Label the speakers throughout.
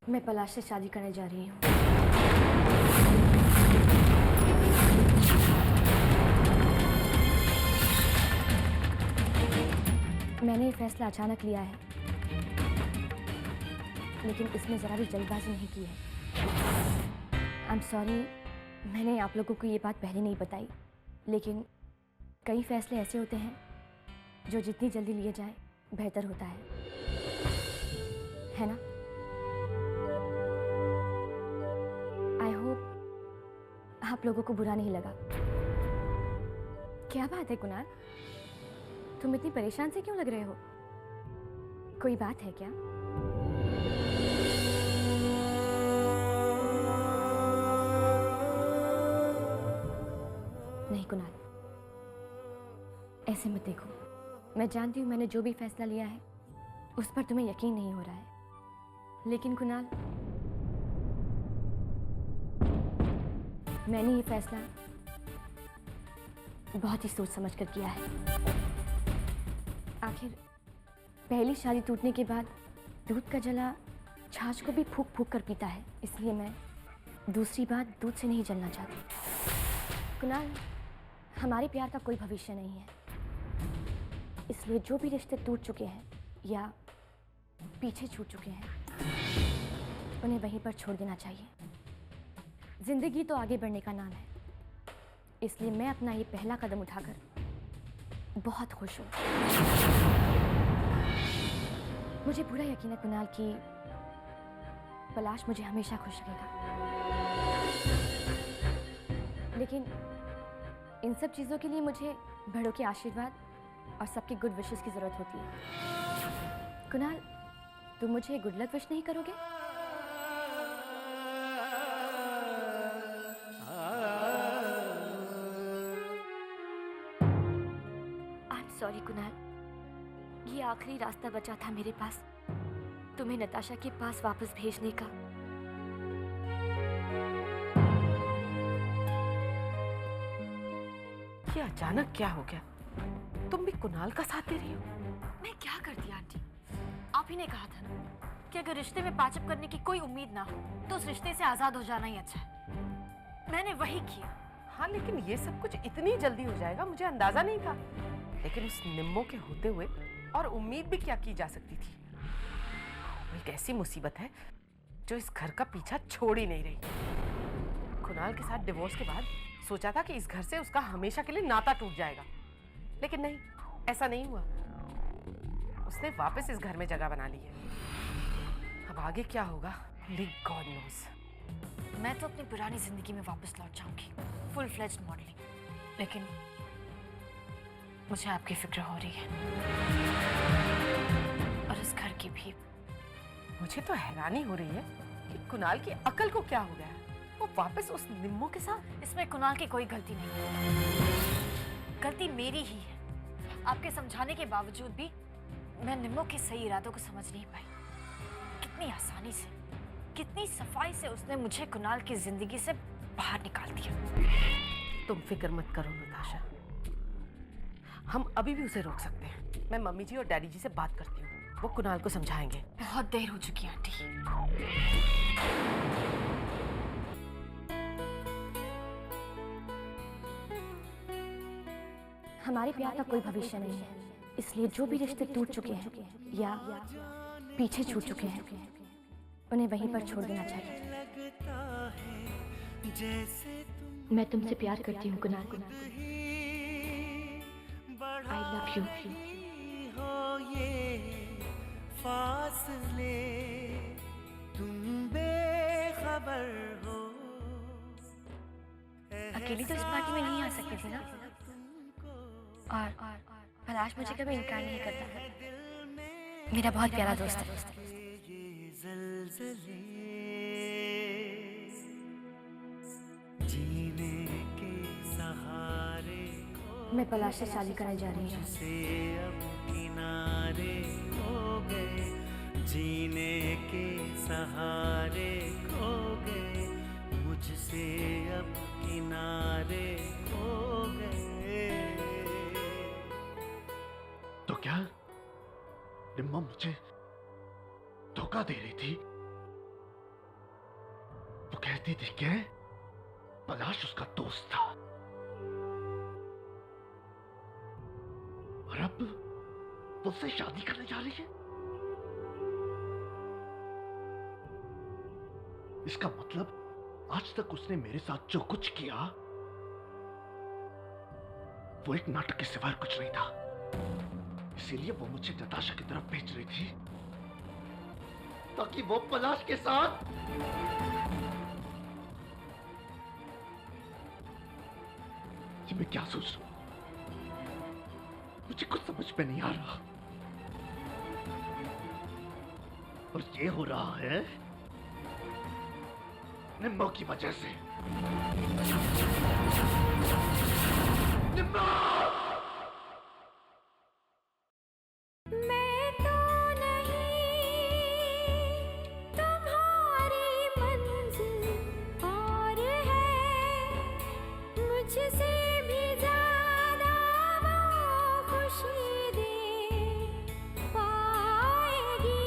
Speaker 1: मैं पलाश से शादी करने जा रही हूँ। मैंने ये फैसला अचानक लिया है, लेकिन इसमें ज़रा भी जल्दबाजी नहीं की है। आई एम सॉरी, मैंने आप लोगों को ये बात पहले नहीं बताई, लेकिन कई फैसले ऐसे होते हैं जो जितनी जल्दी लिए जाए बेहतर होता है ना? आई होप आप लोगों को बुरा नहीं लगा। क्या बात है कुणाल, तुम इतनी परेशान से क्यों लग रहे हो? कोई बात है क्या? नहीं कुणाल, ऐसे मत देखो। मैं जानती हूँ मैंने जो भी फैसला लिया है उस पर तुम्हें यकीन नहीं हो रहा है, लेकिन कुणाल, मैंने ये फैसला बहुत ही सोच समझ कर किया है। आखिर पहली शादी टूटने के बाद दूध का जला छाछ को भी फूंक फूंक कर पीता है, इसलिए मैं दूसरी बार दूध से नहीं जलना चाहती। कुणाल, हमारे प्यार का कोई भविष्य नहीं है, इसलिए जो भी रिश्ते टूट चुके हैं या पीछे छूट चुके हैं उन्हें वहीं पर छोड़ देना चाहिए। जिंदगी तो आगे बढ़ने का नाम है, इसलिए मैं अपना ये पहला कदम उठाकर बहुत खुश हूँ। मुझे पूरा यकीन है कुणाल कि पलाश मुझे हमेशा खुश रखेगा, लेकिन इन सब चीज़ों के लिए मुझे बड़ों के आशीर्वाद और सबके गुड विशेस की ज़रूरत होती है। कुणाल, तुम मुझे गुड लक विश नहीं करोगे? आई एम सॉरी कुणाल, ये आखिरी रास्ता बचा था मेरे पास तुम्हें नताशा के पास वापस भेजने का।
Speaker 2: ये अचानक क्या हो गया? तुम भी कुणाल का साथ दे रही हो?
Speaker 1: मैं क्या करती आंटी, आप ही ने कहा था ना कि अगर रिश्ते में पैचअप करने की कोई उम्मीद ना हो तो उस रिश्ते से आजाद हो जाना ही अच्छा है। मैंने वही किया।
Speaker 2: हाँ, लेकिन ये सब कुछ इतनी जल्दी हो जाएगा मुझे अंदाजा नहीं था। लेकिन उस निम्मो के होते हुए और उम्मीद भी क्या की जा सकती थी। एक ऐसी मुसीबत है जो इस घर का पीछा छोड़ ही नहीं रही। कुणाल के साथ डिवोर्स के बाद सोचा था कि इस घर से उसका हमेशा के लिए नाता टूट जाएगा, लेकिन नहीं, ऐसा नहीं हुआ। उसने वापस इस घर में जगह बना ली है। अब आगे क्या होगा, गॉड नोस।
Speaker 1: मैं तो अपनी पुरानी जिंदगी में वापस लौट जाऊंगी, फुल फ्लेज्ड मॉडलिंग, लेकिन मुझे आपकी फिक्र हो रही है और इस घर की भी।
Speaker 2: मुझे तो हैरानी हो रही है कि कुणाल की अकल को क्या हो गया है। वो वापस उस निम्मो के साथ।
Speaker 1: इसमें कुणाल की कोई गलती नहीं है, गलती मेरी ही है। आपके समझाने के बावजूद भी मैं निम्मो के सही इरादों को समझ नहीं पाई। कितनी आसानी से, कितनी सफाई से उसने मुझे कुणाल की जिंदगी से बाहर निकाल दिया।
Speaker 2: तुम फिक्र मत करो नताशा, हम अभी भी उसे रोक सकते हैं। मैं मम्मी जी और डैडी जी से बात करती हूँ, वो कुणाल को समझाएंगे।
Speaker 1: बहुत देर हो चुकी है आंटी। हमारे प्यार का कोई भविष्य नहीं है, इसलिए जो भी रिश्ते टूट चुके हैं या पीछे छूट चुके हैं उन्हें वहीं पर छोड़ देना चाहिए। मैं तुमसे प्यार करती हूँ कुणाल। I love you.
Speaker 3: फासले तुम बेखबर हो।
Speaker 1: अकेली तो इस पार्टी में नहीं आ सकती थी ना, और पलाश मुझे कभी इनकार नहीं करता। मेरा बहुत प्यारा दोस्त है।
Speaker 3: जीने के सहारे
Speaker 1: मैं पलाश से शादी करने जा रही हूँ।
Speaker 3: से अब किनारे हो गए, जीने के सहारे खो गए, मुझसे अब किनारे हो गए।
Speaker 4: तो क्या निम्मा मुझे धोखा दे रही थी? तो कहती थी कि पलाश उसका दोस्त था, और अब मुझसे शादी करने जा रही है। इसका मतलब आज तक उसने मेरे साथ जो कुछ किया वो एक नाटक के सिवाय कुछ नहीं था। इसीलिए वो मुझे नताशा की तरफ भेज रही थी ताकि वो पलाश के साथ ये मैं क्या सोच रहा हूं? मुझे कुछ समझ में नहीं आ रहा। और ये हो रहा है निम्मो की वजह से। निम्मो!
Speaker 5: मैं तो नहीं तुम्हारी मंजिल और है, मुझसे भी ज्यादा वो खुशी दे पाएगी।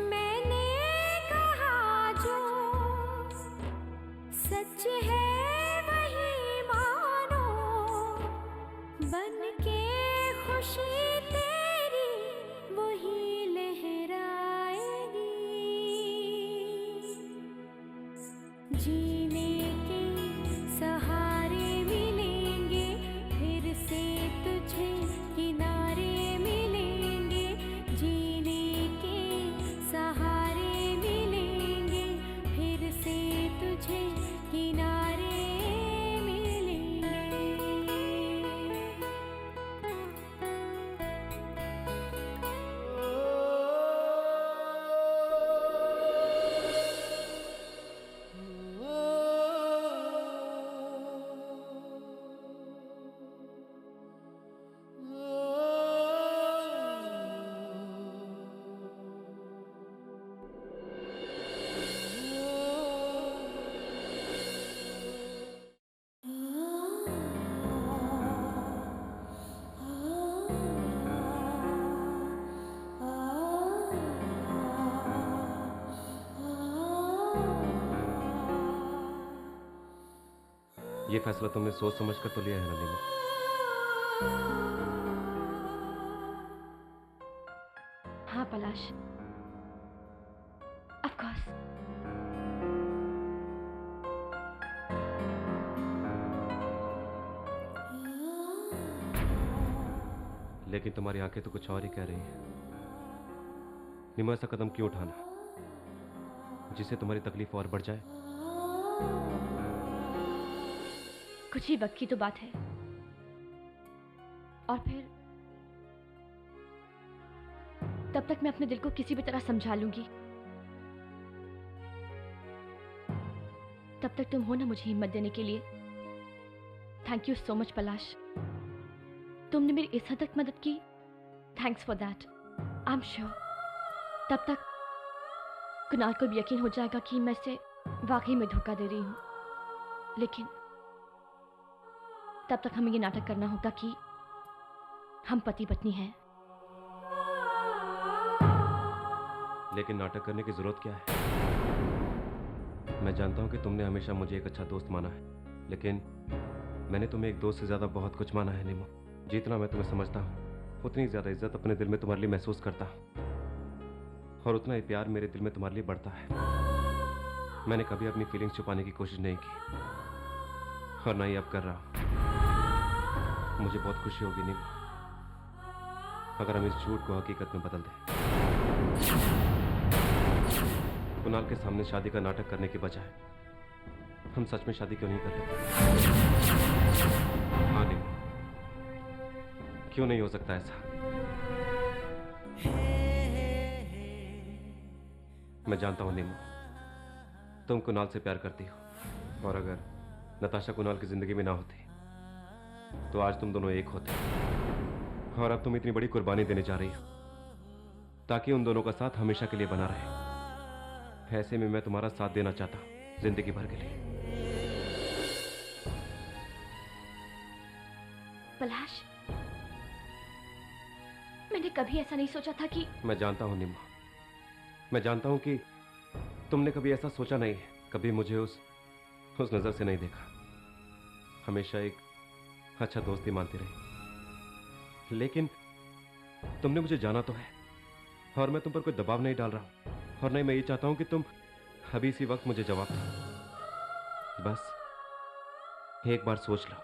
Speaker 5: मैंने कहा जो सच है वही मानो, बन के खुशी तेरी वही लहराएगी। जीने के सहारे मिलेंगे, फिर से तुझे किनारे मिलेंगे। जीने के सहारे मिलेंगे, फिर से तुझे किनारे मिलेंगे।
Speaker 6: ये फैसला तुमने सोच समझ कर तो लिया है ना नीमो?
Speaker 1: हाँ पलाश, ऑफ कोर्स।
Speaker 6: लेकिन तुम्हारी आंखें तो कुछ और ही कह रही हैं। नीमो, ऐसा कदम क्यों उठाना जिससे तुम्हारी तकलीफ और बढ़ जाए?
Speaker 1: कुछ ही वक्त की तो बात है, और फिर तब तक मैं अपने दिल को किसी भी तरह समझा लूंगी। तब तक तुम हो ना मुझे हिम्मत देने के लिए। थैंक यू सो मच पलाश, तुमने मेरी इस हद तक मदद की। Thanks for that. I am sure तब तक कुणाल को भी यकीन हो जाएगा कि मैं इसे वाकई में धोखा दे रही हूं। लेकिन तब तक हमें ये नाटक करना होगा कि हम पति पत्नी हैं।
Speaker 6: लेकिन नाटक करने की जरूरत क्या है? मैं जानता हूं कि तुमने हमेशा मुझे एक अच्छा दोस्त माना है, लेकिन मैंने तुम्हें एक दोस्त से ज्यादा बहुत कुछ माना है नीमो। जितना मैं तुम्हें समझता हूं उतनी ज्यादा इज्जत अपने दिल में तुम्हारे लिए महसूस करता हूं, और उतना ही प्यार मेरे दिल में तुम्हारे लिए बढ़ता है। मैंने कभी अपनी फीलिंग्स छुपाने की कोशिश नहीं की, और ना ही अब कर रहा हूं। मुझे बहुत खुशी होगी नीमो अगर हम इस झूठ को हकीकत में बदल दें। कुणाल के सामने शादी का नाटक करने के बजाय हम सच में शादी क्यों नहीं कर लेते? हाँ नीमो, क्यों नहीं हो सकता ऐसा? मैं जानता हूं नीमो, तुम कुणाल से प्यार करती हो, और अगर नताशा कुणाल की जिंदगी में ना होती तो आज तुम दोनों एक होते। और अब तुम इतनी बड़ी कुर्बानी देने जा रही हो ताकि उन दोनों का साथ हमेशा के लिए बना रहे। ऐसे में मैं तुम्हारा साथ देना चाहता हूं जिंदगी भर के लिए।
Speaker 1: पलाश, मैंने कभी ऐसा नहीं सोचा था कि
Speaker 6: मैं जानता हूं निम्मा, मैं जानता हूं कि तुमने कभी ऐसा सोचा नहीं, कभी मुझे उस नजर से नहीं देखा। हमेशा एक अच्छा दोस्त ही मानती रही। लेकिन तुमने मुझे जाना तो है, और मैं तुम पर कोई दबाव नहीं डाल रहा हूं, और नहीं मैं ये चाहता हूं कि तुम अभी इसी वक्त मुझे जवाब दो। बस एक बार सोच लो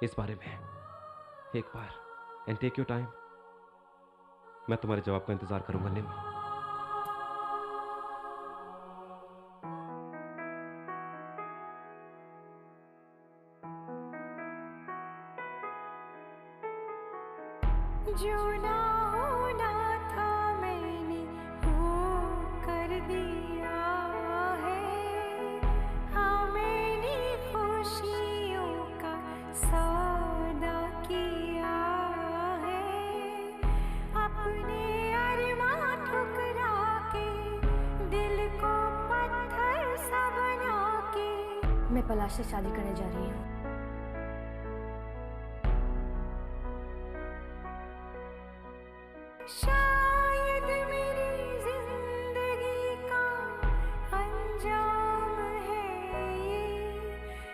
Speaker 6: इस बारे में, एक बार, एंड टेक योर टाइम। मैं तुम्हारे जवाब का इंतजार करूंगा निम्मो।
Speaker 5: जो ना होना था मैंने वो कर दिया है। हाँ मैंने खुशियों का सौदा किया है। अपने अरमां ठुकरा के दिल को पत्थर सा बना के
Speaker 1: मैं पलाश से शादी करने जा रही हूँ।
Speaker 5: शायद मेरी जिंदगी का अंजाम है ये।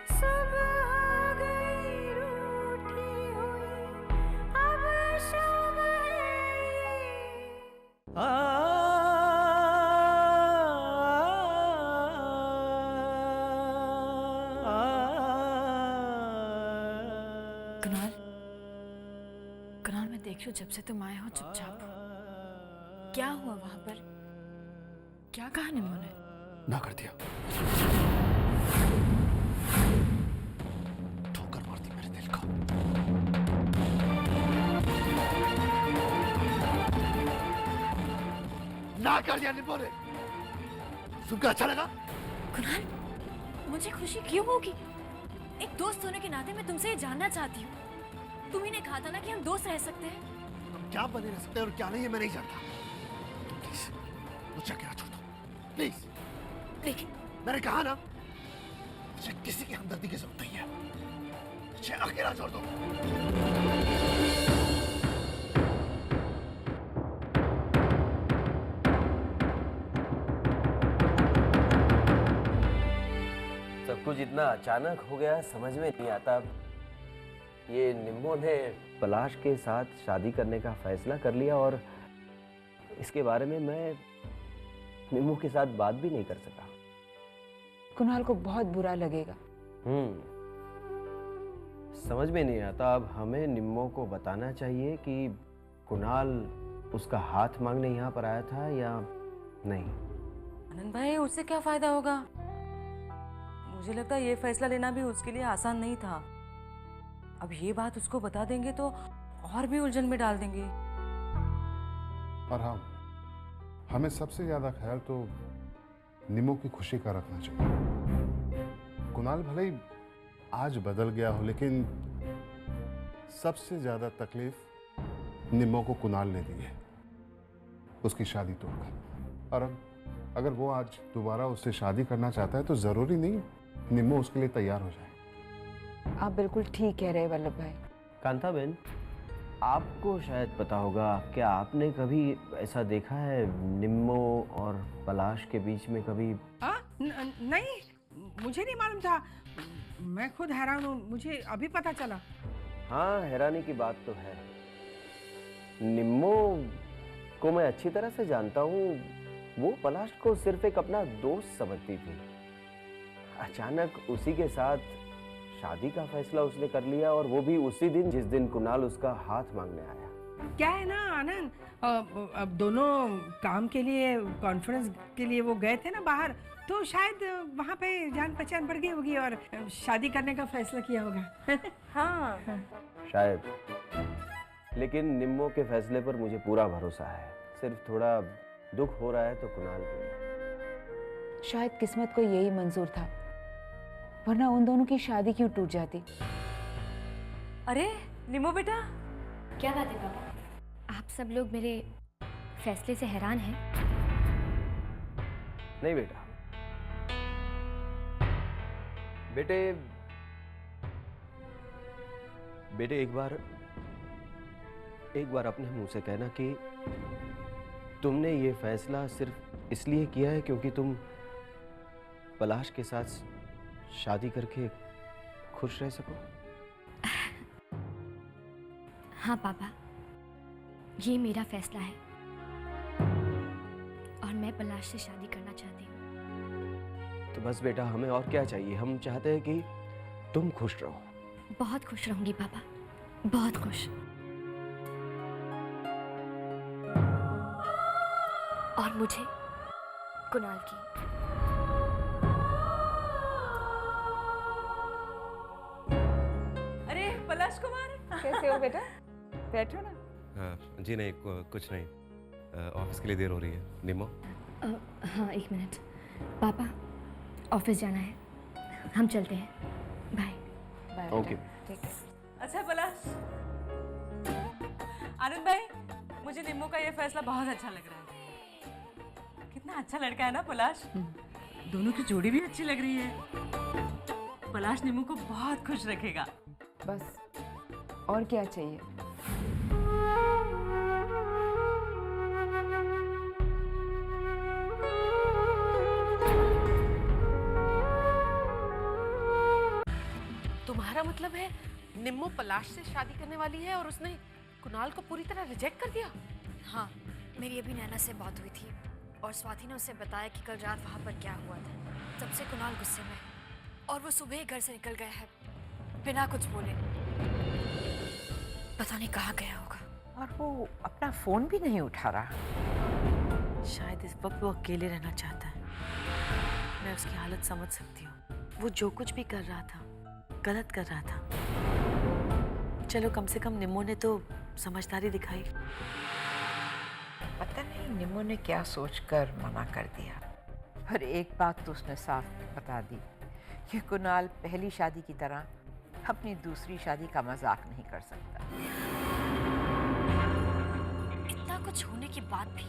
Speaker 5: सुबह हो गई रूठी हुई, अब शाम है ये।
Speaker 7: कुणाल, कुणाल मैं देख रही हूँ जब से तुम आए हो चुपचाप। क्या हुआ वहां पर? क्या कहा निम्मो ने?
Speaker 4: ना कर दिया, ठोकर मार दी मेरे दिल को। ना कर दिया निम्मो ने। सुनकर अच्छा लगा?
Speaker 7: कुणाल, मुझे खुशी क्यों होगी? एक दोस्त होने के नाते मैं तुमसे ये जानना चाहती हूँ। तुम ही ने कहा था ना कि हम दोस्त रह सकते हैं।
Speaker 4: हम क्या बने रह सकते हैं और क्या नहीं, ये मैं नहीं जानता। प्लीज मुझे अकेला छोड़ दो, प्लीज।
Speaker 7: लेकिन
Speaker 4: मैंने कहा ना, मुझे किसी की हमदर्दी की जरूरत नहीं है। मुझे अकेला छोड़ दो।
Speaker 8: सब कुछ इतना अचानक हो गया, समझ में नहीं आता। ये निम्मो ने पलाश के साथ शादी करने का फैसला कर लिया और इसके बारे में मैं निम्मो के साथ बात भी नहीं कर सका।
Speaker 9: कुणाल को बहुत बुरा लगेगा।
Speaker 8: समझ में नहीं आता अब हमें निम्मो को बताना चाहिए कि कुणाल उसका हाथ मांगने यहाँ पर आया था या नहीं।
Speaker 10: आनंद भाई, उससे क्या फायदा होगा? मुझे लगता है ये फैसला लेना भी उसके लिए आसान नहीं था। अब ये बात उसको बता देंगे तो और भी उलझन में डाल देंगे।
Speaker 11: और हाँ, हमें सबसे ज्यादा ख्याल तो निम्मो की खुशी का रखना चाहिए। कुणाल भले ही आज बदल गया हो, लेकिन सबसे ज्यादा तकलीफ निम्मो को कुणाल ने दी है, उसकी शादी तोड़कर। और अब अगर वो आज दोबारा उससे शादी करना चाहता है तो जरूरी नहीं निम्मो उसके लिए तैयार हो जाए।
Speaker 9: आप बिल्कुल ठीक कह रहे हैं वल्लभ भाई।
Speaker 8: कांता बहन, आपको शायद पता होगा, क्या आपने कभी ऐसा देखा है निम्मो और पलाश के बीच में कभी?
Speaker 2: नहीं, मुझे नहीं मालूम था। मैं खुद हैरान हूँ, मुझे अभी पता चला।
Speaker 8: हाँ, हैरानी की बात तो है। निम्मो को मैं अच्छी तरह से जानता हूँ। वो पलाश को सिर्फ एक अपना दोस्त समझती थी। अचानक उसी के साथ शादी का फैसला उसने कर लिया, और वो भी उसी दिन जिस दिन कुणाल उसका हाथ मांगने आया।
Speaker 2: क्या है ना आनंद, अब दोनों काम के लिए, कॉन्फ्रेंस के लिए वो गए थे ना बाहर, तो शायद वहाँ पे जान पहचान बढ़ गई होगी और शादी करने का फैसला किया होगा।
Speaker 10: हाँ,
Speaker 8: शायद। लेकिन निम्मो के फैसले पर मुझे पूरा भरोसा है। सिर्फ थोड़ा दुख हो रहा है तो कुणाल के लिए।
Speaker 9: शायद किस्मत को यही मंजूर था, वरना उन दोनों की शादी क्यों टूट जाती।
Speaker 10: अरे निम्मो बेटा,
Speaker 1: क्या बात है पापा? आप सब लोग मेरे फैसले से हैरान हैं?
Speaker 8: नहीं बेटा, बेटे एक बार अपने मुंह से कहना कि तुमने ये फैसला सिर्फ इसलिए किया है क्योंकि तुम पलाश के साथ शादी करके खुश रह सको?
Speaker 1: हाँ पापा, ये मेरा फैसला है और मैं पलाश से शादी करना चाहती हूँ।
Speaker 8: तो बस बेटा, हमें और क्या चाहिए? हम चाहते हैं कि तुम खुश रहो।
Speaker 1: बहुत खुश रहूंगी पापा, बहुत खुश। और मुझे कुणाल की।
Speaker 10: अरे पलाश कुमार,
Speaker 9: कैसे हो बेटा? बैठो ना।
Speaker 6: जी नहीं, कुछ नहीं। ऑफिस के लिए देर हो रही है। निमो,
Speaker 1: हाँ 1 मिनट। पापा, ऑफिस जाना है, हम चलते हैं। बाय।
Speaker 9: Bye
Speaker 8: okay.
Speaker 9: ठीक है।
Speaker 10: अच्छा पलाश। आनंद भाई, मुझे निम्मो का ये फैसला बहुत अच्छा लग रहा है। कितना अच्छा लड़का है ना पलाश। दोनों की जोड़ी भी अच्छी लग रही है। पलाश निम्मो को बहुत खुश रखेगा।
Speaker 9: बस और क्या चाहिए?
Speaker 2: तुम्हारा मतलब है निम्मो पलाश से शादी करने वाली है और उसने कुणाल को पूरी तरह रिजेक्ट कर दिया?
Speaker 7: हाँ, मेरी अभी नैना से बात हुई थी और स्वाति ने उसे बताया कि कल रात वहाँ पर क्या हुआ था। तब से कुणाल गुस्से में है और वो सुबह ही घर से निकल गया है बिना कुछ बोले। पता नहीं कहाँ गया होगा।
Speaker 12: और वो अपना फोन भी नहीं उठा रहा।
Speaker 2: शायद इस वक्त वो अकेले रहना चाहता है। मैं उसकी हालत समझ सकती हूँ। वो जो कुछ भी कर रहा था गलत कर रहा था। चलो कम से कम निम्मो ने तो समझदारी दिखाई।
Speaker 12: पता नहीं निम्मो ने क्या सोचकर मना कर दिया। पर एक बात तो उसने साफ बता दी कि कुणाल पहली शादी की तरह अपनी दूसरी शादी का मजाक नहीं कर सकता।
Speaker 7: इतना कुछ होने के बाद भी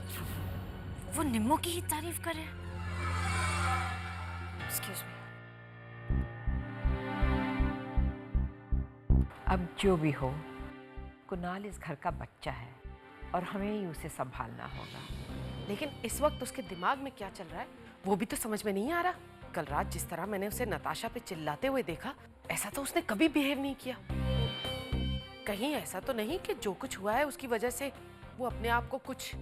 Speaker 7: वो निम्मो की ही तारीफ करे। Excuse me.
Speaker 12: अब जो भी हो, कुणाल इस घर का बच्चा है और हमें ही उसे संभालना होगा।
Speaker 2: लेकिन इस वक्त उसके दिमाग में क्या चल रहा है वो भी तो समझ में नहीं आ रहा। कल रात जिस तरह मैंने उसे नताशा पे चिल्लाते हुए देखा, ऐसा तो उसने कभी बिहेव नहीं किया। कहीं ऐसा तो नहीं कि जो कुछ हुआ है उसकी वजह से वो अपने आप को कुछ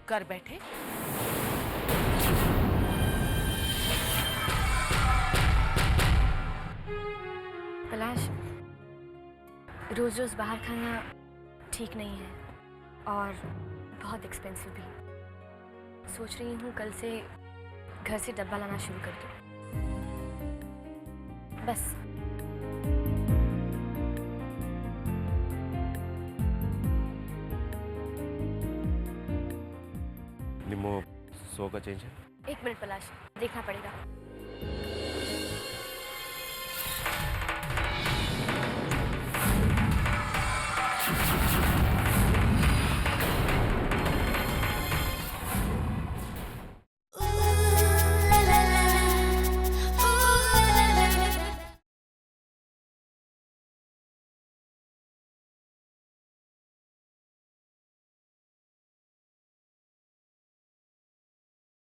Speaker 2: कर बैठे?
Speaker 1: पलाश, रोज रोज बाहर खाना ठीक नहीं है और बहुत एक्सपेंसिव भी। सोच रही हूँ कल से घर से डब्बा लाना शुरू कर दूँ। बस।
Speaker 6: निमो, सो का चेंज है?
Speaker 1: 1 मिनट पलाश, देखना पड़ेगा।